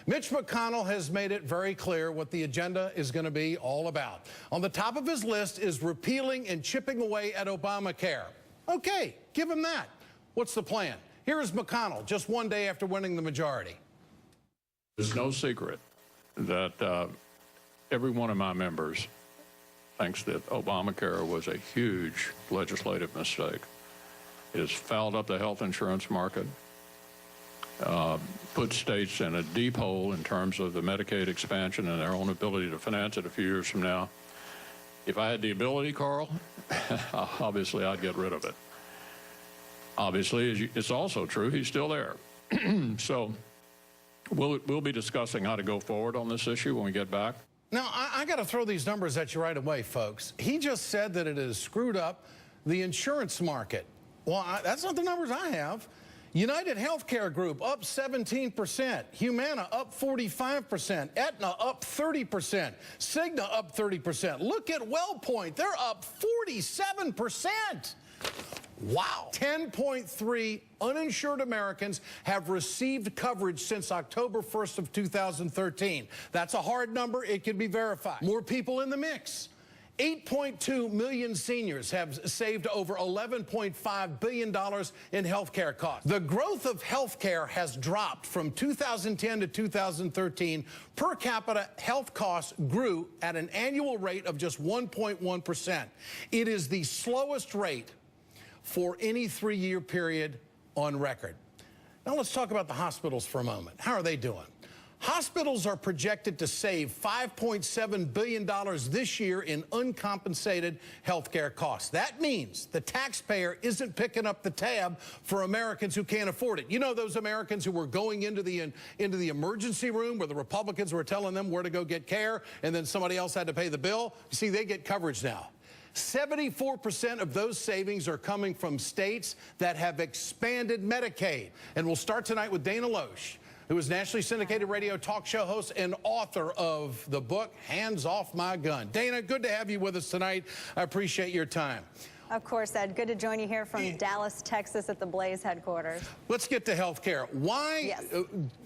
Mitch McConnell has made it very clear what the agenda is going to be all about. On the top of his list is repealing and chipping away at Obamacare. Okay, give him that. What's the plan? Here is McConnell just one day after winning the majority. There's no secret that every one of my members thinks that Obamacare was a huge legislative mistake. It has fouled up the health insurance market, put states in a deep hole in terms of the Medicaid expansion and their own ability to finance it a few years from now. If I had the ability, Carl, obviously I'd get rid of it. Obviously, it's also true, he's still there. So we'll be discussing how to go forward on this issue when we get back. Now, I got to throw these numbers at you right away, folks. He just said that it has screwed up the insurance market. Well, that's not the numbers I have. United Healthcare Group up 17%, Humana up 45%, Aetna up 30%, Cigna up 30%. Look at WellPoint, they're up 47%. Wow. 10.3 uninsured Americans have received coverage since October 1st of 2013. That's a hard number. It can be verified. More people in the mix. 8.2 million seniors have saved over $11.5 billion in health care costs. The growth of health care has dropped from 2010 to 2013. Per capita health costs grew at an annual rate of just 1.1%. It is the slowest rate for any three-year period on record. Now let's talk about the hospitals for a moment. How are they doing? Hospitals are projected to save $5.7 billion this year in uncompensated health care costs. That means the taxpayer isn't picking up the tab for Americans who can't afford it. You know, those Americans who were going into the emergency room where the Republicans were telling them where to go get care and then somebody else had to pay the bill? You see, they get coverage now. 74% of those savings are coming from states that have expanded Medicaid. And we'll start tonight with Dana Loesch, who is nationally syndicated radio talk show host and author of the book, Hands Off My Gun. Dana, good to have you with us tonight. I appreciate your time. Of course, Ed. Good to join you here from Dallas, Texas at the Blaze headquarters. Let's get to health care. Why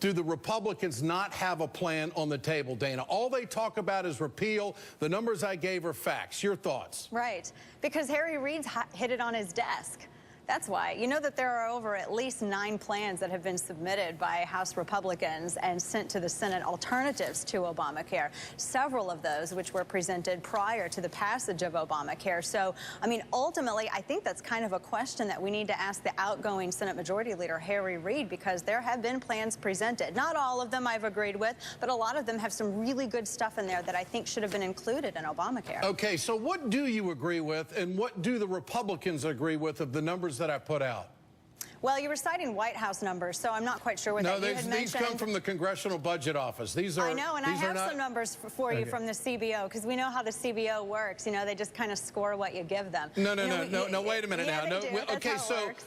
do the Republicans not have a plan on the table, Dana? All they talk about is repeal. The numbers I gave are facts. Your thoughts? Right. Because Harry Reid's hit it on his desk. That's why. You know that there are over at least 9 plans that have been submitted by House Republicans and sent to the Senate, alternatives to Obamacare. Several of those which were presented prior to the passage of Obamacare. So, I mean, ultimately, I think that's kind of a question that we need to ask the outgoing Senate Majority Leader, Harry Reid, because there have been plans presented. Not all of them I've agreed with, but a lot of them have some really good stuff in there that I think should have been included in Obamacare. Okay, so what do you agree with, and what do the Republicans agree with of the numbers that I put out? Well, you were citing White House numbers, so I'm not quite sure what that you had mentioned. These come from the Congressional Budget Office. These are. I know, and I have some numbers for you from the CBO, because we know how the CBO works. You know, they just kind of score what you give them. No, wait a minute now. No, okay,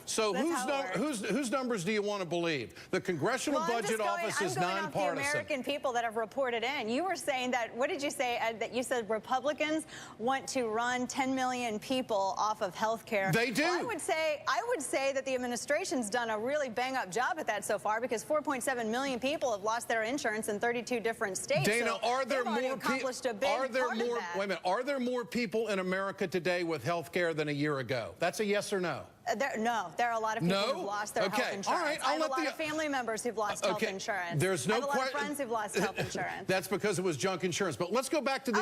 so whose numbers do you want to believe? The Congressional Budget Office is nonpartisan. The American people that have reported in. You were saying that, what did you say, Ed, that you said Republicans want to run 10 million people off of health care? They do. Well, I would say that the administration's done a really bang-up job at that so far, because 4.7 million people have lost their insurance in 32 different states. Dana, so are there more people? Wait a minute. Are there more people in America today with health care than a year ago? That's a yes or no. No, there are a lot of people who've lost their health insurance. All right, I have a lot of family members who've lost health insurance. There's no I have a lot of friends who've lost health insurance. That's because it was junk insurance. But let's go back to the.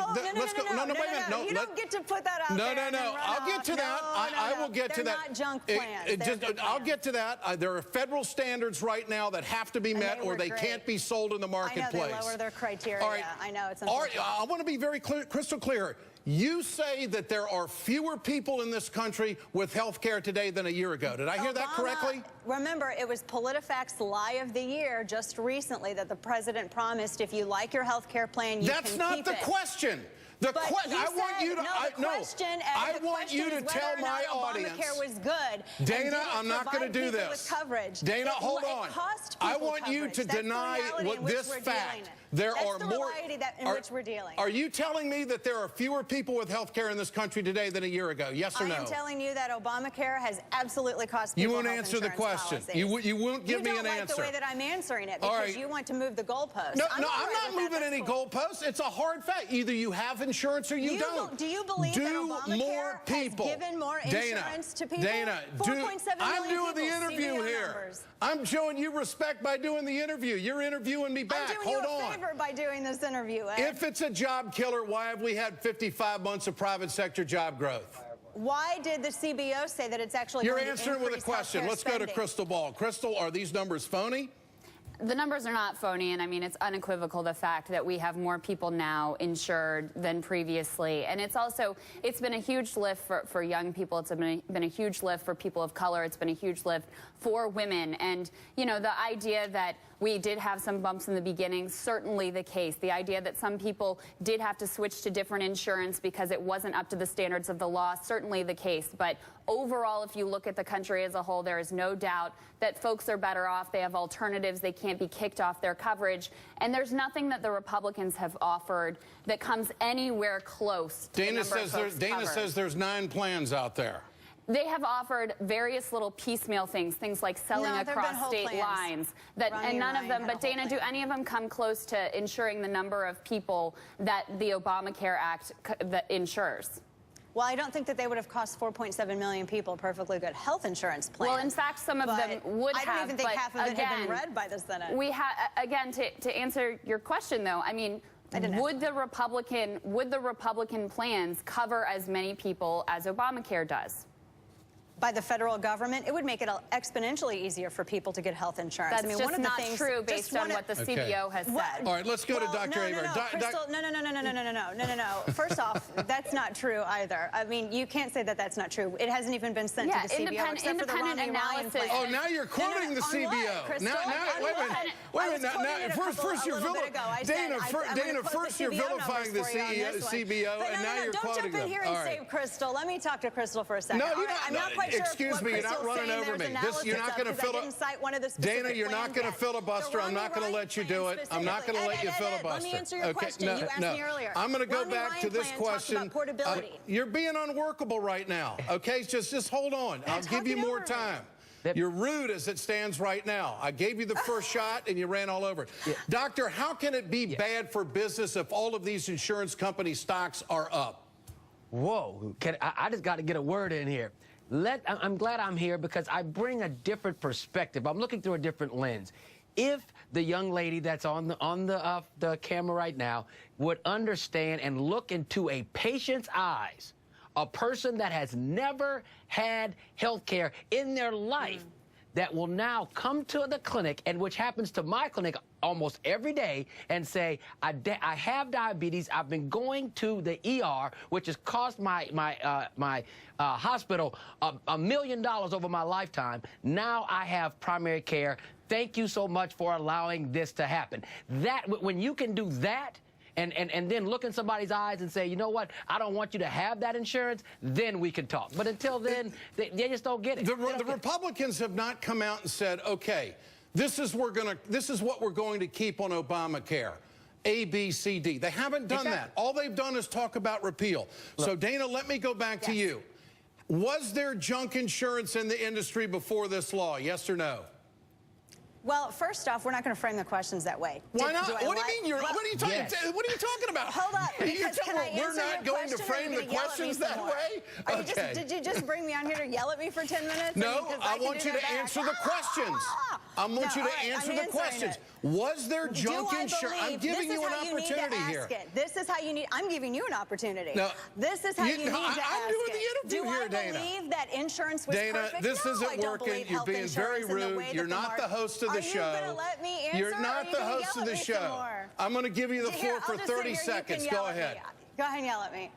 No, you don't get to put that out there. No. I'll get to that. I will get to that. They're not junk plans. I'll get to that. There are federal standards right now that have to be met, or they can't be sold in the marketplace. I know, they lower their criteria. All right. I know, it's unfortunate. I want to be very crystal clear. You say that there are fewer people in this country with health care today than a year ago. Did I hear that correctly? Remember, it was PolitiFact's Lie of the Year just recently that the president promised if you like your health care plan, you can keep it. That's not the question. The But question, you I want said- you to, no, I, the question, I the want question you to is whether tell or my not audience. Obamacare was good. and Dana, did it I'm not going to provide do people this. with coverage. Dana, hold It on. cost I people want you coverage. to That's the deny reality what in which this we're fact. dealing. There That's are the more. reality in which we're dealing. Are you telling me that there are fewer people with health care in this country today than a year ago? Yes or no? I am telling you that Obamacare has absolutely cost You people won't health answer the insurance question. policies. You won't give me an You don't like answer. the way that I'm answering it All because right. you want to move the goalposts. No, I'm I'm all right not with that. moving any That's cool. goalposts. It's a hard fact. Either you have insurance or you don't. Do you believe that Obamacare more people. has given more insurance to people? Dana, 4.7 I'm million doing the people, interview CBO here. numbers. I'm showing you respect by doing the interview. You're interviewing me back. I'm doing Hold you a on. favor by doing this interview, Ed. If it's a job killer, why have we had 55 months of private sector job growth? Why did the CBO say that it's actually You're going to answering with a increase question. healthcare Let's go to spending? Crystal Ball. Crystal, are these numbers phony? The numbers are not phony, and I mean, it's unequivocal the fact that we have more people now insured than previously. And it's also, it's been a huge lift for young people. It's been a huge lift for people of color. It's been a huge lift for women. And, you know, the idea that we did have some bumps in the beginning, certainly the case. The idea that some people did have to switch to different insurance because it wasn't up to the standards of the law, certainly the case. But overall, if you look at the country as a whole, there is no doubt that folks are better off. They have alternatives. They can't be kicked off their coverage. And there's nothing that the Republicans have offered that comes anywhere close to the number of folks Dana covered. says there's 9 plans out there. They have offered various little piecemeal things like selling No, there've been across whole state plans. lines, and none of them, but Dana, do any of them come close to ensuring the number of people that the Obamacare Act that insures? Well, I don't think that they would have cost 4.7 million people a perfectly good health insurance plan. Well, in fact, some of them would have. I don't even think but half of it again, had been read by the Senate. We have, again, to answer your question, though, I mean, would the Republican plans cover as many people as Obamacare does? By the federal government, it would make it exponentially easier for people to get health insurance. That's I mean, just one of the not true true based on what the CBO has said. All right, let's go to Dr. Aber. Crystal, no. First off, that's not true either. I mean, you can't say that that's not true. It hasn't even been sent to the CBO except for the Romney analysis. Ryan plan. Oh, now you're quoting the CBO. Crystal? Wait a minute. First you're Dana, first you're vilifying the CBO, and now you're quoting them. Don't jump in here and say Crystal. Let me talk to Crystal for a second. No, I'm not quite sure. Excuse me, you're not running over me. You're not going to Dana, you're not going to filibuster. I'm not going to let you do it. I'm not going to let you filibuster. Let me answer your question. You asked me earlier. I'm going to go back to this question. You're being unworkable right now. Okay, just hold on. I'll give you more time. You're rude as it stands right now. I gave you the first shot and you ran all over it. Yeah. Doctor, how can it be bad for business if all of these insurance company stocks are up? Whoa, I just got to get a word in here. I'm glad I'm here because I bring a different perspective. I'm looking through a different lens. If the young lady that's on the camera right now would understand and look into a patient's eyes, a person that has never had health care in their life, that will now come to the clinic, and which happens to my clinic almost every day, and say, I have diabetes, I've been going to the ER, which has cost my hospital $1 million over my lifetime. Now I have primary care. Thank you so much for allowing this to happen. That, when you can do that, and then look in somebody's eyes and say, you know what, I don't want you to have that insurance, then we can talk. But until then, they just don't get it. The Republicans have not come out and said, okay, this is what we're going to keep on Obamacare. A, B, C, D. They haven't done that. All they've done is talk about repeal. Look, so, Dana, let me go back to you. Was there junk insurance in the industry before this law, yes or no? Well, first off, we're not going to frame the questions that way. Why not? What do you mean? What are you talking? Yes. What are you talking about? Hold up. We're not going to frame the questions that way. Okay. Did you just bring me on here to yell at me for 10 minutes? No, I want you to answer the questions. I want you to answer the questions. Was there junk insurance? I'm giving you an opportunity here. This is how you need. I'm giving you an opportunity. No, this is how you need to ask it. I'm doing the interview here, Dana. Do I believe that insurance was Dana, perfect? this No, isn't working. You're being very rude. You're not the host of the show. Are you going to let me answer? You're not the host of the show. I'm going to give you the floor for 30 seconds. Go ahead. Go ahead and yell at me.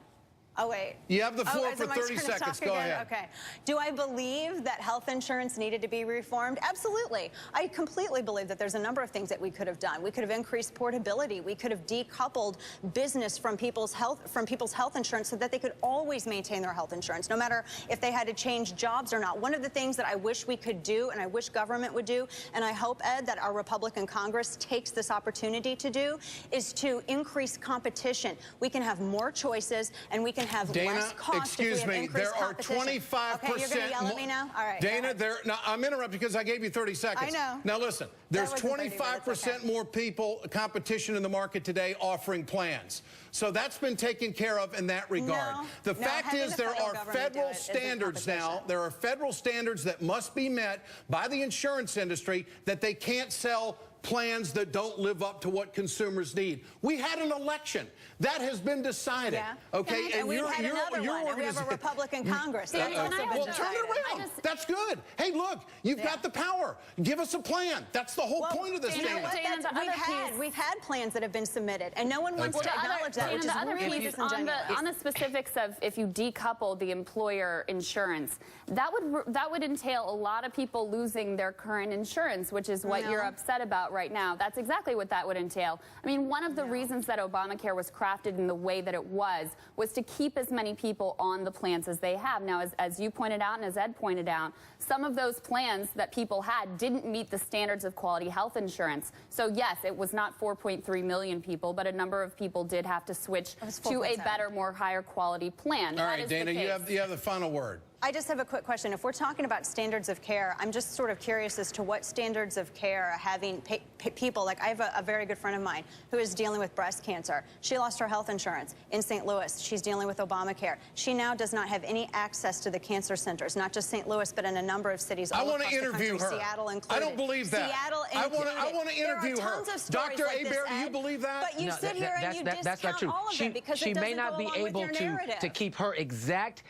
Oh, wait. You have the floor is for it my 30 turn to seconds. talk Go again? ahead. Okay. Do I believe that health insurance needed to be reformed? Absolutely. I completely believe that there's a number of things that we could have done. We could have increased portability. We could have decoupled business from people's health insurance so that they could always maintain their health insurance, no matter if they had to change jobs or not. One of the things that I wish we could do, and I wish government would do, and I hope, Ed, that our Republican Congress takes this opportunity to do, is to increase competition. We can have more choices, and we can have less cost. Excuse me, there are 25%. Okay, you're going to yell at me now? All right. Dana, now I'm interrupting because I gave you 30 seconds. I know. Now listen, there's That wasn't 30, but it's 25% okay. more competition in the market today offering plans. So that's been taken care of in that regard. No, the fact having is the there federal are government federal do it isn't standards now. competition. There are federal standards that must be met by the insurance industry that they can't sell plans that don't live up to what consumers need. We had an election. That has been decided. Yeah. Okay, And we've had another one, and we have a Republican Congress. Well, Well, turn it around. That's good. Hey, look, you've got the power. Give us a plan. That's the whole point of this you know thing. what? We've had plans that have been submitted, and no one wants to acknowledge that, which is the other really piece disingenuous. on the specifics of if you decouple the employer insurance, that would entail a lot of people losing their current insurance, which is what you're upset about right now. That's exactly what that would entail. I mean, one of the reasons that Obamacare was crafted in the way that it was to keep as many people on the plans as they have. Now, as you pointed out and as Ed pointed out, some of those plans that people had didn't meet the standards of quality health insurance. So yes, it was not 4.3 million people, but a number of people did have to switch to a better, more higher quality plan. All right, Dana, you have the final word. I just have a quick question. If we're talking about standards of care, I'm just sort of curious as to what standards of care having people, like I have a very good friend of mine who is dealing with breast cancer. She lost her health insurance in St. Louis. She's dealing with Obamacare. She now does not have any access to the cancer centers, not just St. Louis, but in a number of cities all across the country. I want to interview her. Seattle included. I don't believe that. Seattle included. I want to interview her. Dr. Hebert, do you believe that? But you sit here and you discount all of them because she may not be able to keep her exact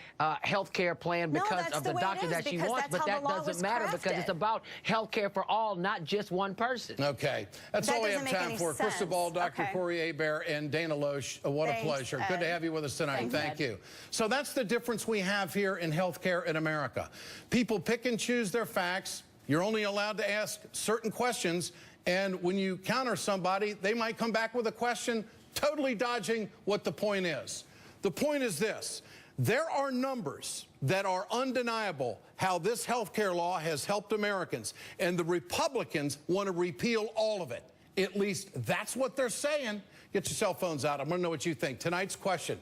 health care plan because of the doctor that she wants, but that doesn't matter because it's about health care for all, not just one person. Okay. That's all we have time for. First of all, Dr. Corey Hebert and Dana Loesch, what a pleasure. Good to have you with us tonight. Thank you. So that's the difference we have here in healthcare in America. People pick and choose their facts. You're only allowed to ask certain questions, and when you counter somebody, they might come back with a question totally dodging what the point is. The point is this. There are numbers that are undeniable how this health care law has helped Americans, and the Republicans want to repeal all of it. At least that's what they're saying. Get your cell phones out. I want to know what you think. Tonight's question.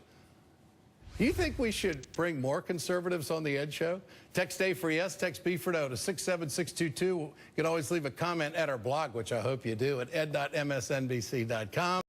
Do you think we should bring more conservatives on the Ed Show? Text A for yes, text B for no to 67622. You can always leave a comment at our blog, which I hope you do, at ed.msnbc.com.